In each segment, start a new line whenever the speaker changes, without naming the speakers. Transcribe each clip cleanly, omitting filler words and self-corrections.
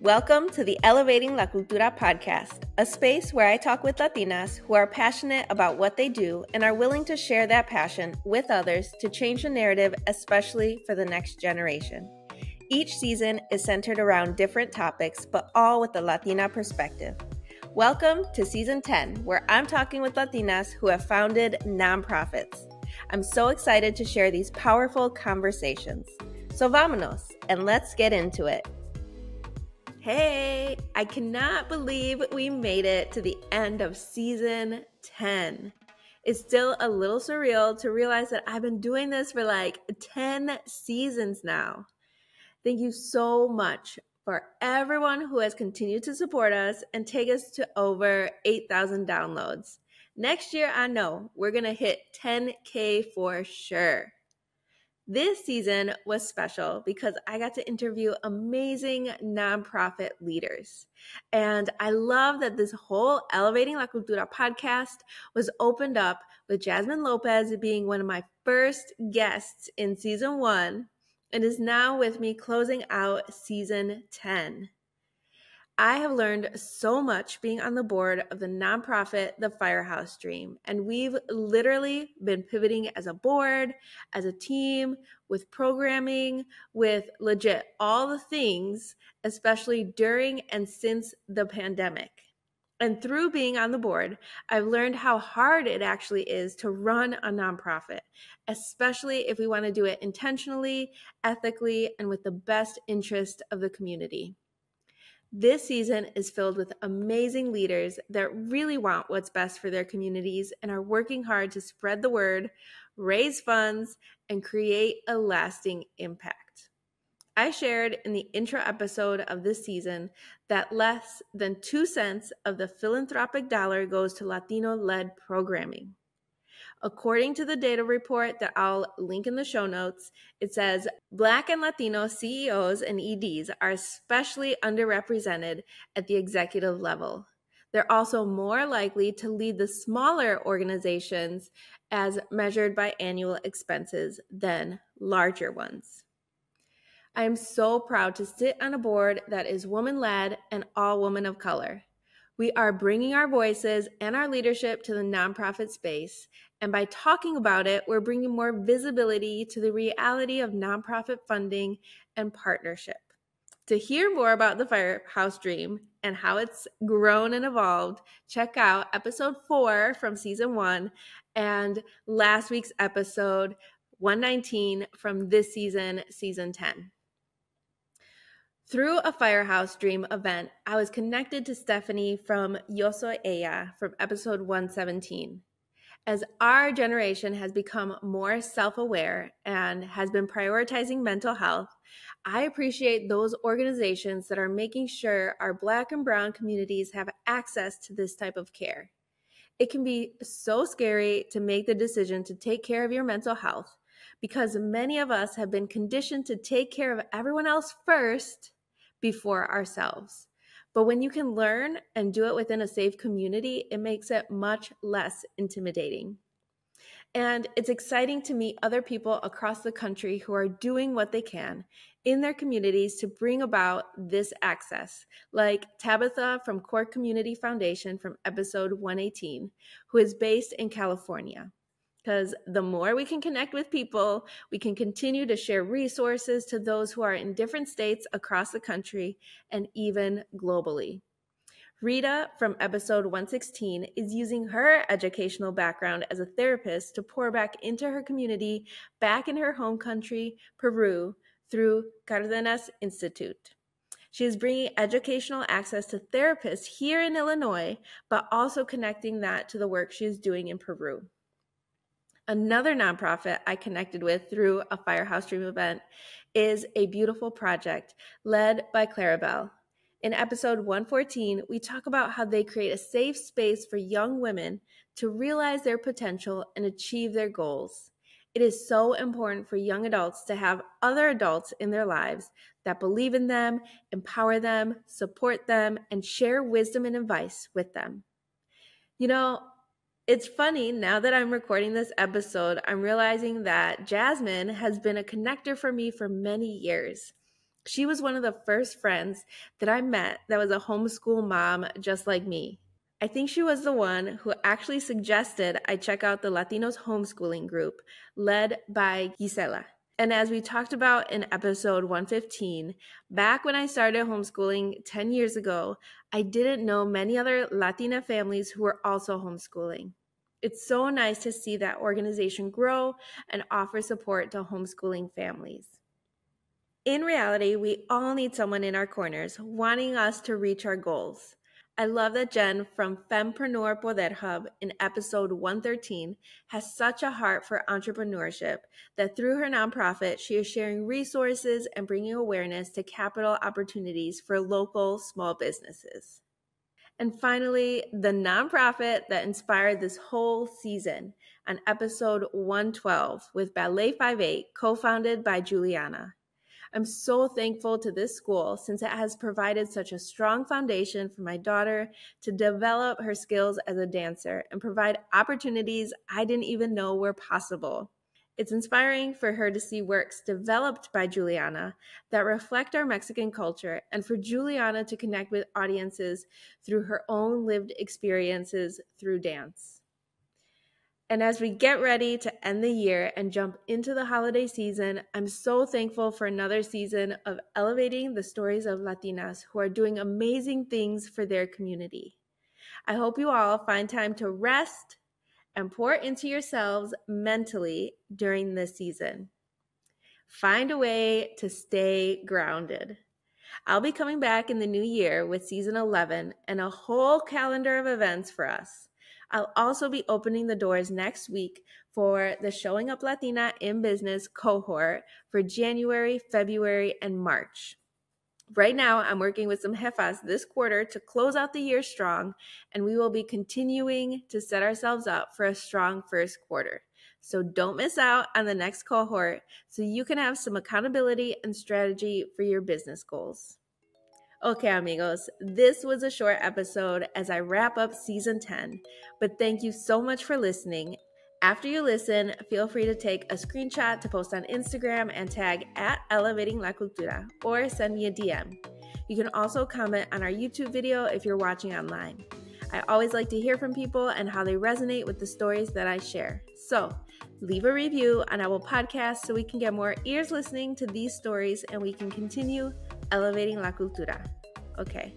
Welcome to the Elevating La Cultura podcast, a space where I talk with Latinas who are passionate about what they do and are willing to share that passion with others to change the narrative, especially for the next generation. Each season is centered around different topics, but all with a Latina perspective. Welcome to Season 10, where I'm talking with Latinas who have founded nonprofits. I'm so excited to share these powerful conversations. So vámonos, and let's get into it. Hey, I cannot believe we made it to the end of Season 10. It's still a little surreal to realize that I've been doing this for like 10 seasons now. Thank you so much for everyone who has continued to support us and take us to over 8,000 downloads. Next year, I know we're going to hit 10K for sure. This season was special because I got to interview amazing nonprofit leaders. And I love that this whole Elevating La Cultura podcast was opened up with Jasmine Lopez being one of my first guests in Season 1 and is now with me closing out Season 10. I have learned so much being on the board of the nonprofit, The Firehouse Dream, and we've literally been pivoting as a board, as a team, with programming, with legit all the things, especially during and since the pandemic. And through being on the board, I've learned how hard it actually is to run a nonprofit, especially if we want to do it intentionally, ethically, and with the best interest of the community. This season is filled with amazing leaders that really want what's best for their communities and are working hard to spread the word, raise funds, and create a lasting impact. I shared in the intro episode of this season that less than 2 cents of the philanthropic dollar goes to Latino-led programming. According to the data report that I'll link in the show notes, it says Black and Latino CEOs and EDs are especially underrepresented at the executive level. They're also more likely to lead the smaller organizations as measured by annual expenses than larger ones. I am so proud to sit on a board that is woman-led and all women of color. We are bringing our voices and our leadership to the nonprofit space, and by talking about it, we're bringing more visibility to the reality of nonprofit funding and partnership. To hear more about the Firehouse Dream and how it's grown and evolved, check out Episode 4 from Season 1 and last week's Episode 119 from this season, Season 10. Through a Firehouse Dream event, I was connected to Stephanie from Yo Soy Ella from Episode 117. As our generation has become more self-aware and has been prioritizing mental health, I appreciate those organizations that are making sure our Black and Brown communities have access to this type of care. It can be so scary to make the decision to take care of your mental health because many of us have been conditioned to take care of everyone else first before ourselves. But when you can learn and do it within a safe community, it makes it much less intimidating. And it's exciting to meet other people across the country who are doing what they can in their communities to bring about this access, like Tabitha from Core Community Foundation from Episode 118, who is based in California. Because the more we can connect with people, we can continue to share resources to those who are in different states across the country and even globally. Rita from Episode 116 is using her educational background as a therapist to pour back into her community back in her home country, Peru, through Cardenas Institute. She is bringing educational access to therapists here in Illinois, but also connecting that to the work she is doing in Peru. Another nonprofit I connected with through a Firehouse Dream event is A Beautiful Project, led by Clarabelle. In Episode 114, we talk about how they create a safe space for young women to realize their potential and achieve their goals. It is so important for young adults to have other adults in their lives that believe in them, empower them, support them, and share wisdom and advice with them. You know, it's funny, now that I'm recording this episode, I'm realizing that Jasmine has been a connector for me for many years. She was one of the first friends that I met that was a homeschool mom just like me. I think she was the one who actually suggested I check out the Latinos homeschooling group led by Gisela. And as we talked about in episode 115, back when I started homeschooling 10 years ago, I didn't know many other Latina families who were also homeschooling. It's so nice to see that organization grow and offer support to homeschooling families. In reality, we all need someone in our corners wanting us to reach our goals. I love that Jen from Fempreneur Poder Hub in episode 113 has such a heart for entrepreneurship that through her nonprofit, she is sharing resources and bringing awareness to capital opportunities for local small businesses. And finally, the nonprofit that inspired this whole season on episode 112 with Ballet 58, co-founded by Juliana. I'm so thankful to this school since it has provided such a strong foundation for my daughter to develop her skills as a dancer and provide opportunities I didn't even know were possible. It's inspiring for her to see works developed by Juliana that reflect our Mexican culture and for Juliana to connect with audiences through her own lived experiences through dance. And as we get ready to end the year and jump into the holiday season, I'm so thankful for another season of elevating the stories of Latinas who are doing amazing things for their community. I hope you all find time to rest and pour into yourselves mentally during this season. Find a way to stay grounded. I'll be coming back in the new year with season 11 and a whole calendar of events for us. I'll also be opening the doors next week for the Showing Up Latina in Business cohort for January, February, and March. Right now, I'm working with some jefas this quarter to close out the year strong, and we will be continuing to set ourselves up for a strong first quarter. So don't miss out on the next cohort so you can have some accountability and strategy for your business goals. Okay, amigos, this was a short episode as I wrap up season 10, but thank you so much for listening. After you listen, feel free to take a screenshot to post on Instagram and tag at ElevatinglaCultura or send me a DM. You can also comment on our YouTube video if you're watching online. I always like to hear from people and how they resonate with the stories that I share. So leave a review on Apple Podcasts so we can get more ears listening to these stories and we can continue elevating la cultura. Okay,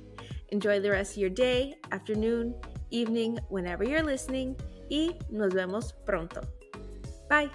enjoy the rest of your day, afternoon, evening, whenever you're listening, y nos vemos pronto. Bye.